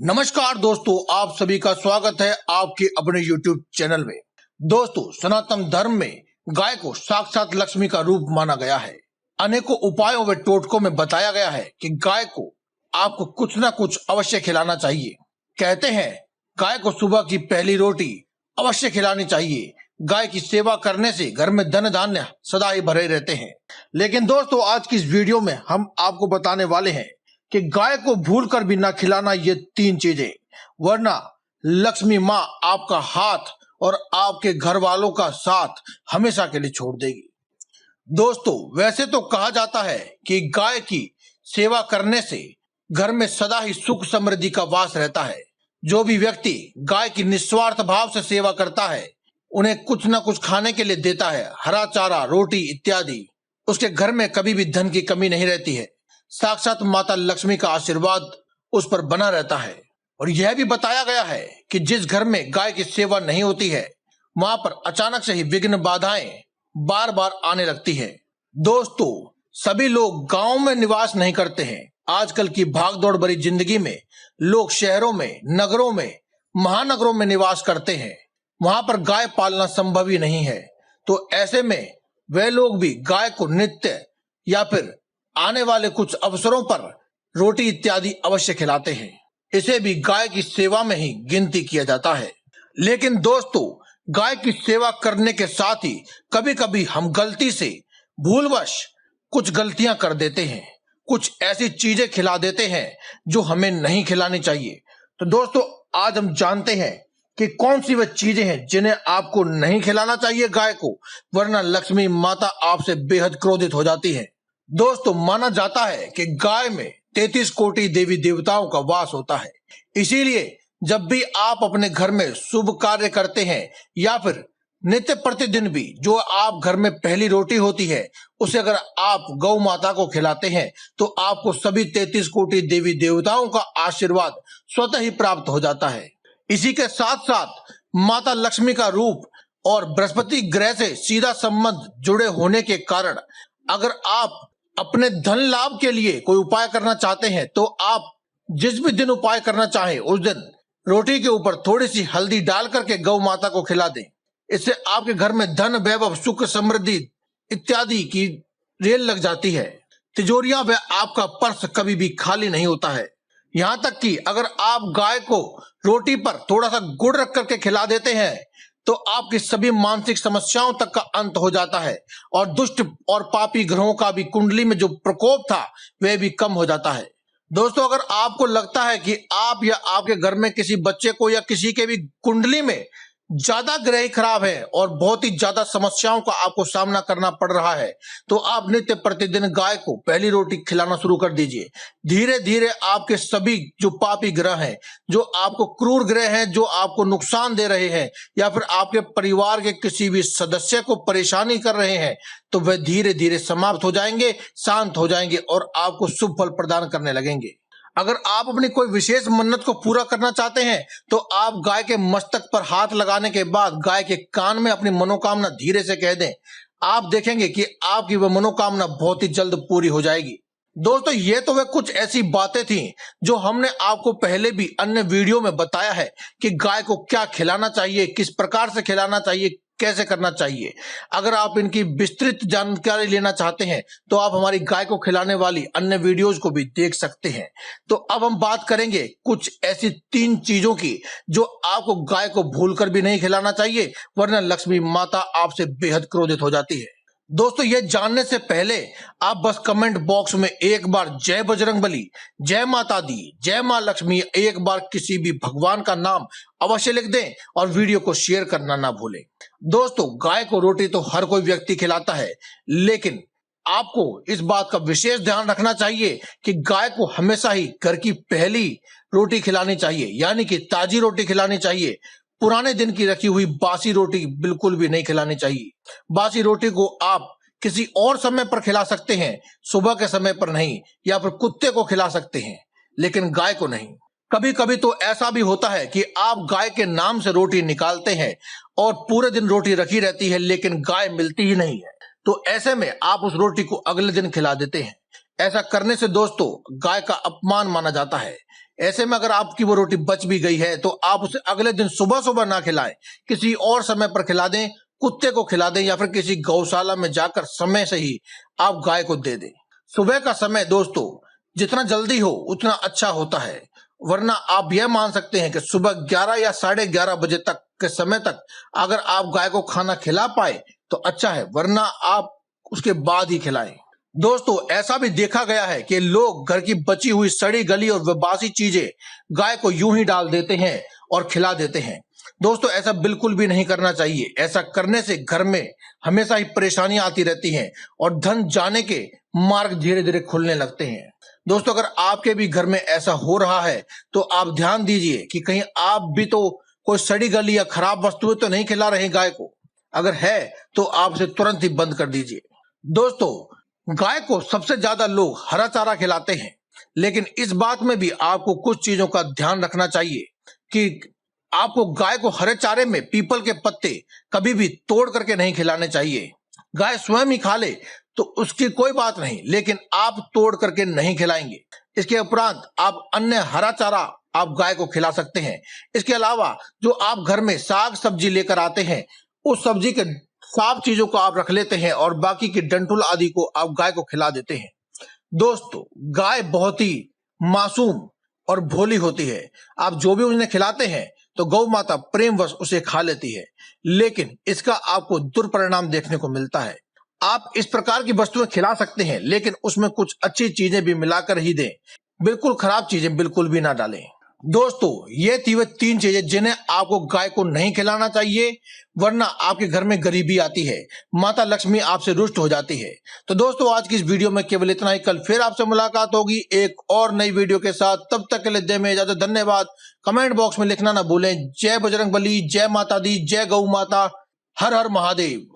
नमस्कार दोस्तों, आप सभी का स्वागत है आपके अपने YouTube चैनल में। दोस्तों, सनातन धर्म में गाय को साक्षात लक्ष्मी का रूप माना गया है। अनेकों उपायों व टोटकों में बताया गया है कि गाय को आपको कुछ न कुछ अवश्य खिलाना चाहिए। कहते हैं गाय को सुबह की पहली रोटी अवश्य खिलानी चाहिए। गाय की सेवा करने से घर में धन धान्य सदा ही भरे रहते हैं। लेकिन दोस्तों, आज की इस वीडियो में हम आपको बताने वाले हैं कि गाय को भूलकर भी ना खिलाना ये 3 चीजें, वरना लक्ष्मी माँ आपका हाथ और आपके घर वालों का साथ हमेशा के लिए छोड़ देगी। दोस्तों, वैसे तो कहा जाता है कि गाय की सेवा करने से घर में सदा ही सुख समृद्धि का वास रहता है। जो भी व्यक्ति गाय की निस्वार्थ भाव से सेवा करता है, उन्हें कुछ न कुछ खाने के लिए देता है, हरा चारा, रोटी इत्यादि, उसके घर में कभी भी धन की कमी नहीं रहती है। साक्षात माता लक्ष्मी का आशीर्वाद उस पर बना रहता है। और यह भी बताया गया है कि जिस घर में गाय की सेवा नहीं होती है, वहां पर अचानक से ही विघ्न बाधाएं बार बार आने लगती है। दोस्तों, सभी लोग गांव में निवास नहीं करते हैं। आजकल की भागदौड़ भरी जिंदगी में लोग शहरों में, नगरों में, महानगरों में निवास करते हैं। वहां पर गाय पालना संभव ही नहीं है। तो ऐसे में वे लोग भी गाय को नित्य या फिर आने वाले कुछ अवसरों पर रोटी इत्यादि अवश्य खिलाते हैं। इसे भी गाय की सेवा में ही गिनती किया जाता है। लेकिन दोस्तों, गाय की सेवा करने के साथ ही कभी कभी हम गलती से भूलवश कुछ गलतियां कर देते हैं। कुछ ऐसी चीजें खिला देते हैं जो हमें नहीं खिलानी चाहिए। तो दोस्तों, आज हम जानते हैं कि कौन सी वह चीजें हैं जिन्हें आपको नहीं खिलाना चाहिए गाय को, वरना लक्ष्मी माता आपसे बेहद क्रोधित हो जाती है। दोस्तों, माना जाता है कि गाय में 33 कोटि देवी देवताओं का वास होता है। इसीलिए जब भी आप अपने घर में शुभ कार्य करते हैं या फिर नित्य प्रतिदिन भी जो आप घर में पहली रोटी होती है, उसे अगर आप गौ माता को खिलाते हैं तो आपको सभी 33 कोटि देवी देवताओं का आशीर्वाद स्वतः ही प्राप्त हो जाता है। इसी के साथ साथ माता लक्ष्मी का रूप और बृहस्पति ग्रह से सीधा संबंध जुड़े होने के कारण अगर आप अपने धन लाभ के लिए कोई उपाय करना चाहते हैं तो आप जिस भी दिन उपाय करना चाहें उस दिन रोटी के ऊपर थोड़ी सी हल्दी डाल करके गौ माता को खिला दें। इससे आपके घर में धन, वैभव, सुख, समृद्धि इत्यादि की रेल लग जाती है। तिजोरियां व आपका पर्स कभी भी खाली नहीं होता है। यहाँ तक कि अगर आप गाय को रोटी पर थोड़ा सा गुड़ रख करके खिला देते हैं तो आपकी सभी मानसिक समस्याओं तक का अंत हो जाता है और दुष्ट और पापी ग्रहों का भी कुंडली में जो प्रकोप था वह भी कम हो जाता है। दोस्तों, अगर आपको लगता है कि आप या आपके घर में किसी बच्चे को या किसी के भी कुंडली में ज्यादा ग्रह खराब है और बहुत ही ज्यादा समस्याओं का आपको सामना करना पड़ रहा है, तो आप नित्य प्रतिदिन गाय को पहली रोटी खिलाना शुरू कर दीजिए। धीरे धीरे आपके सभी जो पापी ग्रह हैं, जो आपको क्रूर ग्रह हैं, जो आपको नुकसान दे रहे हैं या फिर आपके परिवार के किसी भी सदस्य को परेशानी कर रहे हैं, तो वह धीरे धीरे समाप्त हो जाएंगे, शांत हो जाएंगे और आपको शुभ फल प्रदान करने लगेंगे। अगर आप अपनी कोई विशेष मन्नत को पूरा करना चाहते हैं तो आप गाय के मस्तक पर हाथ लगाने के बाद गाय के कान में अपनी मनोकामना धीरे से कह दें। आप देखेंगे कि आपकी वह मनोकामना बहुत ही जल्द पूरी हो जाएगी। दोस्तों, ये तो वे कुछ ऐसी बातें थी जो हमने आपको पहले भी अन्य वीडियो में बताया है कि गाय को क्या खिलाना चाहिए, किस प्रकार से खिलाना चाहिए, कैसे करना चाहिए। अगर आप इनकी विस्तृत जानकारी लेना चाहते हैं तो आप हमारी गाय को खिलाने वाली अन्य वीडियोज को भी देख सकते हैं। तो अब हम बात करेंगे कुछ ऐसी 3 चीजों की जो आपको गाय को भूलकर भी नहीं खिलाना चाहिए, वरना लक्ष्मी माता आपसे बेहद क्रोधित हो जाती है। दोस्तों, ये जानने से पहले आप बस कमेंट बॉक्स में एक बार जय बजरंगबली, जय माता दी, जय मां लक्ष्मी एक बार किसी भी भगवान का नाम अवश्य लिख दें और वीडियो को शेयर करना ना भूलें। दोस्तों, गाय को रोटी तो हर कोई व्यक्ति खिलाता है, लेकिन आपको इस बात का विशेष ध्यान रखना चाहिए कि गाय को हमेशा ही घर की पहली रोटी खिलानी चाहिए, यानी कि ताजी रोटी खिलानी चाहिए। पुराने दिन की रखी हुई बासी रोटी बिल्कुल भी नहीं खिलानी चाहिए। बासी रोटी को आप किसी और समय पर खिला सकते हैं, सुबह के समय पर नहीं, या फिर कुत्ते को खिला सकते हैं, लेकिन गाय को नहीं। कभी कभी तो ऐसा भी होता है कि आप गाय के नाम से रोटी निकालते हैं और पूरे दिन रोटी रखी रहती है लेकिन गाय मिलती ही नहीं है। तो ऐसे में आप उस रोटी को अगले दिन खिला देते हैं। ऐसा करने से दोस्तों गाय का अपमान माना जाता है। ऐसे में अगर आपकी वो रोटी बच भी गई है तो आप उसे अगले दिन सुबह सुबह ना खिलाएं, किसी और समय पर खिला दें, कुत्ते को खिला दें या फिर किसी गौशाला में जाकर समय से ही आप गाय को दे दें। सुबह का समय दोस्तों जितना जल्दी हो उतना अच्छा होता है, वरना आप यह मान सकते हैं कि सुबह 11 या 11:30 बजे तक के समय तक अगर आप गाय को खाना खिला पाए तो अच्छा है, वरना आप उसके बाद ही खिलाएं। दोस्तों ऐसा भी देखा गया है कि लोग घर की बची हुई सड़ी गली और बासी चीजें गाय को यूं ही डाल देते हैं और खिला देते हैं। दोस्तों ऐसा बिल्कुल भी नहीं करना चाहिए। ऐसा करने से घर में हमेशा ही परेशानियां आती रहती हैं और धन जाने के मार्ग धीरे धीरे खुलने लगते हैं। दोस्तों अगर आपके भी घर में ऐसा हो रहा है तो आप ध्यान दीजिए कि कहीं आप भी तो कोई सड़ी गली या खराब वस्तुएं तो नहीं खिला रहे गाय को। अगर है तो आप इसे तुरंत ही बंद कर दीजिए। दोस्तों गाय को सबसे ज्यादा लोग हरा चारा खिलाते हैं, लेकिन इस बात में भी आपको कुछ चीजों का ध्यान रखना चाहिए कि आपको गाय को हरे चारे में पीपल के पत्ते कभी भी तोड़ करके नहीं खिलाने चाहिए। गाय स्वयं ही खा ले तो उसकी कोई बात नहीं, लेकिन आप तोड़ करके नहीं खिलाएंगे। इसके उपरांत आप अन्य हरा चारा आप गाय को खिला सकते हैं। इसके अलावा जो आप घर में साग सब्जी लेकर आते हैं उस सब्जी के साफ चीजों को आप रख लेते हैं और बाकी की डंठल आदि को आप गाय को खिला देते हैं। दोस्तों गाय बहुत ही मासूम और भोली होती है। आप जो भी उन्हें खिलाते हैं तो गौ माता प्रेमवश उसे खा लेती है, लेकिन इसका आपको दुष्परिणाम देखने को मिलता है। आप इस प्रकार की वस्तुएं खिला सकते हैं, लेकिन उसमें कुछ अच्छी चीजें भी मिलाकर ही दें, बिल्कुल खराब चीजें बिल्कुल भी ना डालें। दोस्तों ये थी वे 3 चीजें जिन्हें आपको गाय को नहीं खिलाना चाहिए, वरना आपके घर में गरीबी आती है, माता लक्ष्मी आपसे रुष्ट हो जाती है। तो दोस्तों आज की इस वीडियो में केवल इतना ही। कल फिर आपसे मुलाकात होगी एक और नई वीडियो के साथ। तब तक के लिए दे में इजाजत। धन्यवाद। कमेंट बॉक्स में लिखना ना भूलें। जय बजरंगबली, जय माता दी, जय गौ माता, हर हर महादेव।